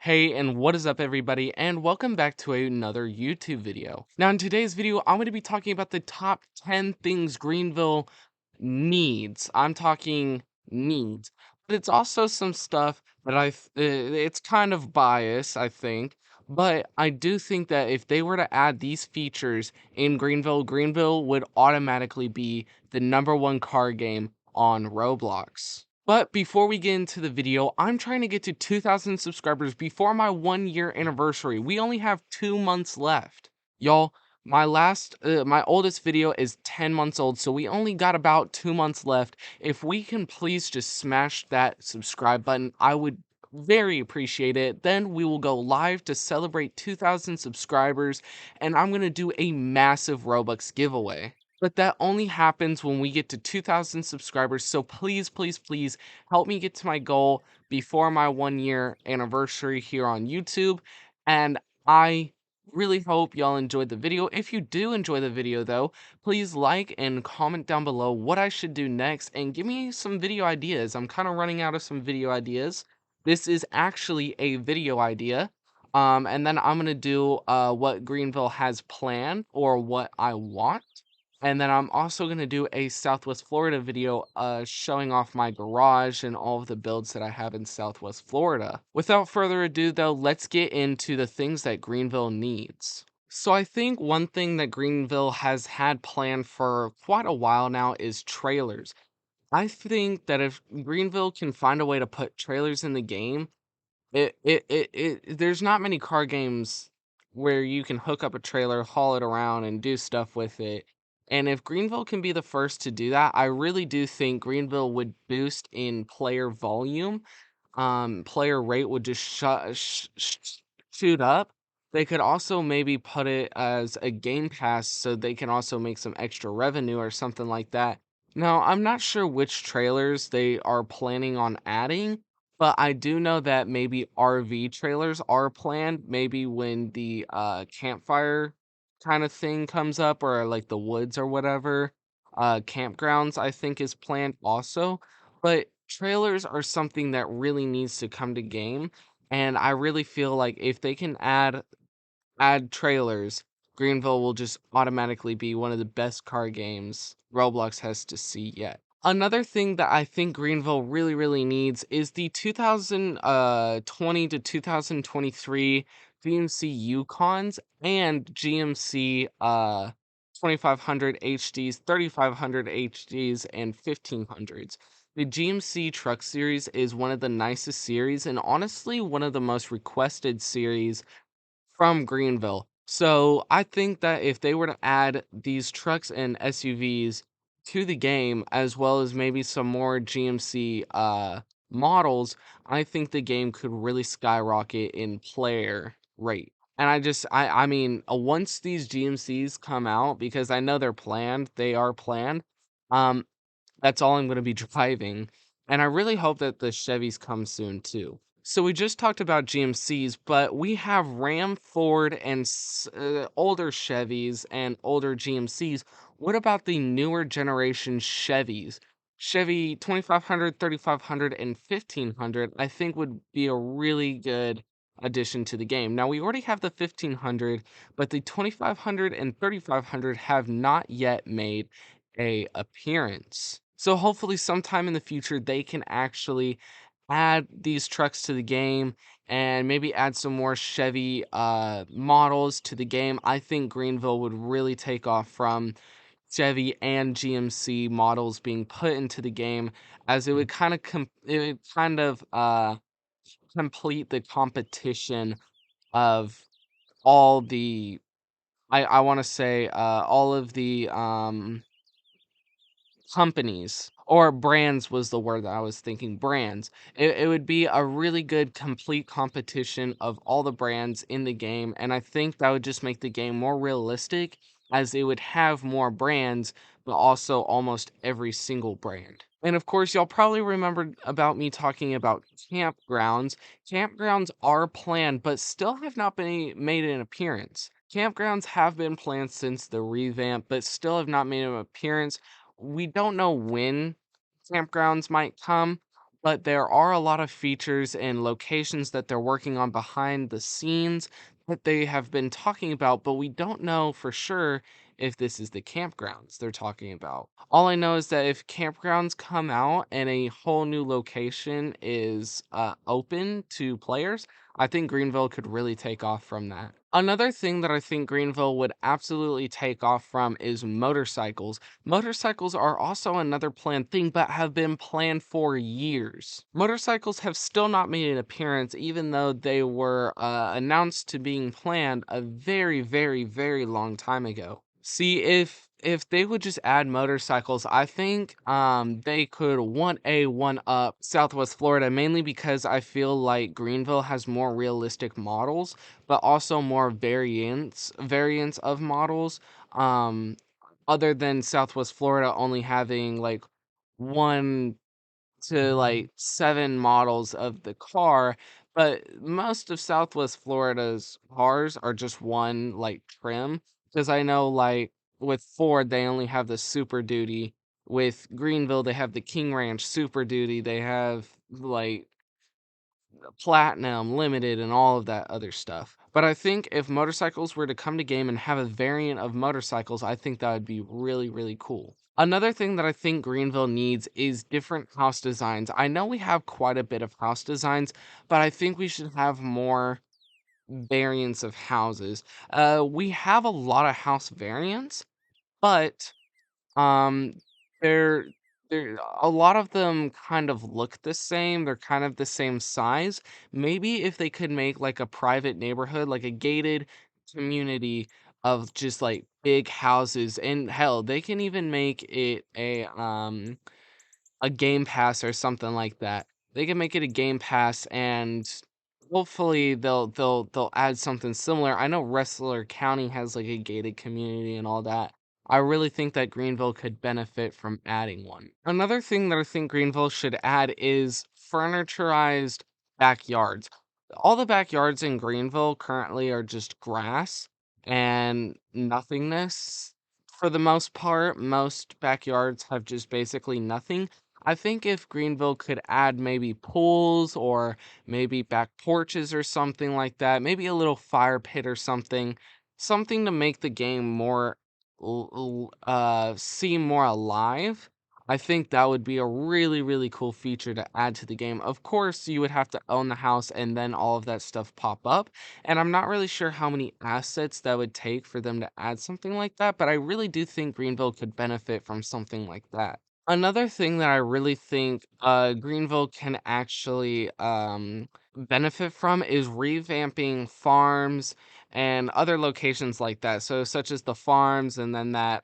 Hey, and what is up, everybody, and welcome back to another YouTube video. Now, in today's video, I'm going to be talking about the top 10 things Greenville needs. I'm talking needs, but it's also some stuff that it's kind of biased, I think, but I do think that if they were to add these features in Greenville, Greenville would automatically be the #1 car game on Roblox. But before we get into the video, I'm trying to get to 2,000 subscribers before my 1 year anniversary. We only have 2 months left. Y'all, my oldest video is 10 months old, so we only got about 2 months left. If we can please just smash that subscribe button, I would very appreciate it. Then we will go live to celebrate 2,000 subscribers, and I'm going to do a massive Robux giveaway. But that only happens when we get to 2,000 subscribers. So please, please, please help me get to my goal before my 1 year anniversary here on YouTube. And I really hope y'all enjoyed the video. If you do enjoy the video, though, please like and comment down below what I should do next and give me some video ideas. I'm kind of running out of some video ideas. This is actually a video idea. And then I'm going to do what Greenville has planned or what I want. And then I'm also gonna do a Southwest Florida video, showing off my garage and all of the builds that I have in Southwest Florida. Without further ado, though, let's get into the things that Greenville needs. So I think one thing that Greenville has had planned for quite a while now is trailers. I think that if Greenville can find a way to put trailers in the game, there's not many car games where you can hook up a trailer, haul it around, and do stuff with it. And if Greenville can be the first to do that, I really do think Greenville would boost in player volume. Player rate would just shoot up. They could also maybe put it as a game pass so they can also make some extra revenue or something like that. Now, I'm not sure which trailers they are planning on adding, but I do know that maybe RV trailers are planned, maybe when the, campfire kinda thing comes up or, like, the woods or whatever. Campgrounds, I think, is planned also, but trailers are something that really needs to come to game, and I really feel like if they can add trailers, Greenville will just automatically be one of the best car games Roblox has to see yet. Another thing that I think Greenville really, really needs is the 2020 to 2023 GMC Yukons and GMC 2500 HDs, 3500 HDs, and 1500s. The GMC Truck Series is one of the nicest series and honestly one of the most requested series from Greenville. So I think that if they were to add these trucks and SUVs to the game, as well as maybe some more GMC models, I think the game could really skyrocket in player rate. And I mean, once these GMCs come out, because I know they're planned, they are planned. Um, that's all I'm gonna be driving, and I really hope that the Chevys come soon too. So we just talked about GMCs, but we have Ram, Ford, and older Chevys and older GMCs. What about the newer generation Chevys? Chevy 2500, 3500, and 1500, I think would be a really good addition to the game. Now, we already have the 1500, but the 2500 and 3500 have not yet made a appearance. So hopefully sometime in the future they can actually add these trucks to the game and maybe add some more Chevy models to the game. I think Greenville would really take off from Chevy and GMC models being put into the game, as it would complete the competition of all the I want to say all of the companies or brands was the word that I was thinking. Brands. It would be a really good complete competition of all the brands in the game, and I think that would just make the game more realistic as it would have more brands, but also almost every single brand. And of course, y'all probably remembered about me talking about campgrounds. Campgrounds are planned, but still have not been made an appearance. Campgrounds have been planned since the revamp, but still have not made an appearance. We don't know when campgrounds might come, but there are a lot of features and locations that they're working on behind the scenes that they have been talking about, but we don't know for sure if this is the campgrounds they're talking about. All I know is that if campgrounds come out and a whole new location is open to players, I think Greenville could really take off from that. Another thing that I think Greenville would absolutely take off from is motorcycles. Motorcycles are also another planned thing, but have been planned for years. Motorcycles have still not made an appearance, even though they were announced to being planned a very, very, very long time ago. See, if they would just add motorcycles, I think they could one up Southwest Florida, mainly because I feel like Greenville has more realistic models, but also more variants of models. Um Other than Southwest Florida only having like 1 to like 7 models of the car, but most of Southwest Florida's cars are just one like trim. Because I know like with Ford, they only have the Super Duty. With Greenville, they have the King Ranch Super Duty. They have like platinum, limited, and all of that other stuff. But I think if motorcycles were to come to game and have a variant of motorcycles, I think that would be really, really cool. Another thing that I think Greenville needs is different house designs. I know we have quite a bit of house designs, but I think we should have more variants of houses. We have a lot of house variants, but um, they're a lot of them kind of look the same, they're kind of the same size. Maybe if they could make, like, a private neighborhood, like a gated community of just, like, big houses, and hell, they can even make it a Game Pass or something like that. They can make it a Game Pass, and hopefully they'll add something similar. I know Wrestler County has like a gated community and all that. I really think that Greenville could benefit from adding one. Another thing that I think Greenville should add is furniturized backyards. All the backyards in Greenville currently are just grass and nothingness. For the most part, most backyards have just basically nothing. I think if Greenville could add maybe pools or maybe back porches or something like that, maybe a little fire pit or something, something to make the game more seem more alive. I think that would be a really, really cool feature to add to the game. Of course, you would have to own the house and then all of that stuff pop up. And I'm not really sure how many assets that would take for them to add something like that, but I really do think Greenville could benefit from something like that. Another thing that I really think, Greenville can actually, benefit from is revamping farms and other locations like that. So such as the farms and then that,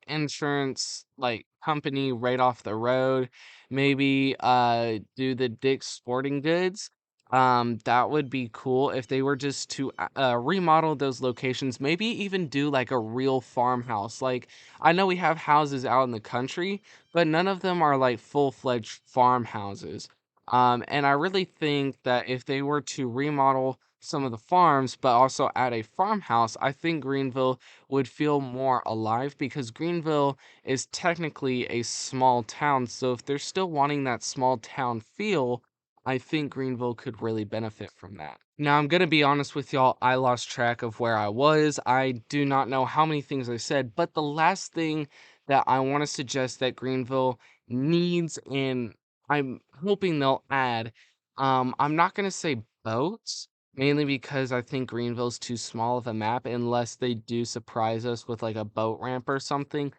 insurance, like, company right off the road. Maybe, do the Dick's Sporting Goods. That would be cool if they were just to, remodel those locations, maybe even do, like, a real farmhouse. Like, I know we have houses out in the country, but none of them are like full-fledged farmhouses. And I really think that if they were to remodel some of the farms, but also add a farmhouse, I think Greenville would feel more alive because Greenville is technically a small town. So if they're still wanting that small town feel, I think Greenville could really benefit from that. Now, I'm going to be honest with y'all, I lost track of where I was. I do not know how many things I said, but the last thing that I want to suggest that Greenville needs, and I'm hoping they'll add, I'm not going to say boats, mainly because I think Greenville's too small of a map unless they do surprise us with like a boat ramp or something.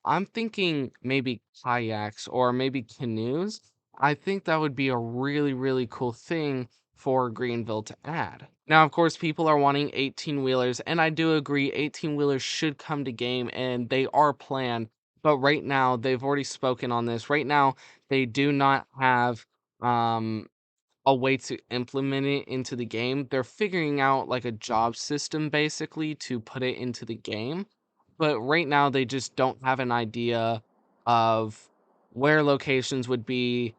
I'm thinking maybe kayaks or maybe canoes. I think that would be a really, really cool thing for Greenville to add. Now, of course, people are wanting 18 wheelers, and I do agree 18 wheelers should come to game and they are planned. But right now, they've already spoken on this. Right now, they do not have um a way to implement it into the game. They're figuring out like a job system basically to put it into the game. But right now they just don't have an idea of where locations would be,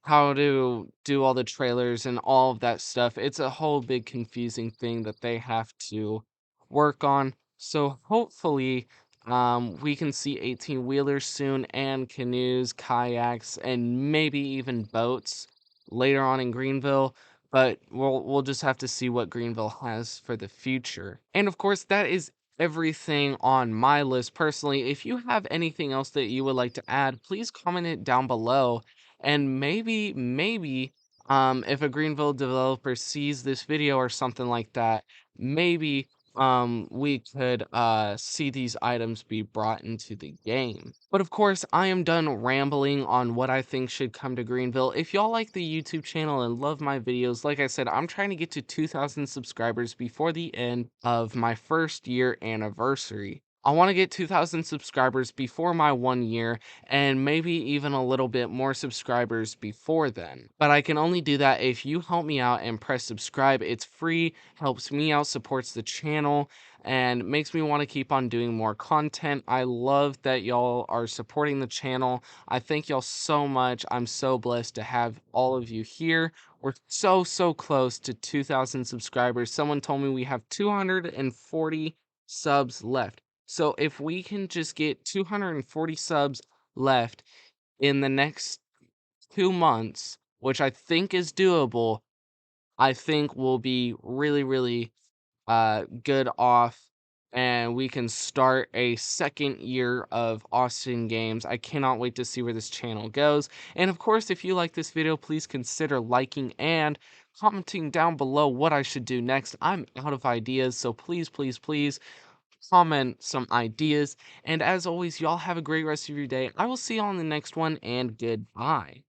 how to do all the trailers and all of that stuff. It's a whole big confusing thing that they have to work on. So hopefully, we can see 18 wheelers soon and canoes, kayaks, and maybe even boats. later on in Greenville, but we'll just have to see what Greenville has for the future. And of course, that is everything on my list personally. If you have anything else that you would like to add, please comment it down below. And maybe if a Greenville developer sees this video or something like that, maybe we could see these items be brought into the game. But of course, I am done rambling on what I think should come to Greenville. If y'all like the YouTube channel and love my videos, like I said, I'm trying to get to 2,000 subscribers before the end of my first year anniversary. I want to get 2,000 subscribers before my 1 year, and maybe even a little bit more subscribers before then. But I can only do that if you help me out and press subscribe. It's free, helps me out, supports the channel, and makes me want to keep on doing more content. I love that y'all are supporting the channel. I thank y'all so much. I'm so blessed to have all of you here. We're so close to 2,000 subscribers. Someone told me we have 240 subs left. So if we can just get 240 subs left in the next 2 months, which I think is doable, I think we'll be really good off, and we can start a second year of Austin games. I cannot wait to see where this channel goes. And of course, if you like this video, please consider liking and commenting down below what I should do next. I'm out of ideas, so please comment some ideas. And as always, y'all have a great rest of your day. I will see y'all in the next one, and goodbye.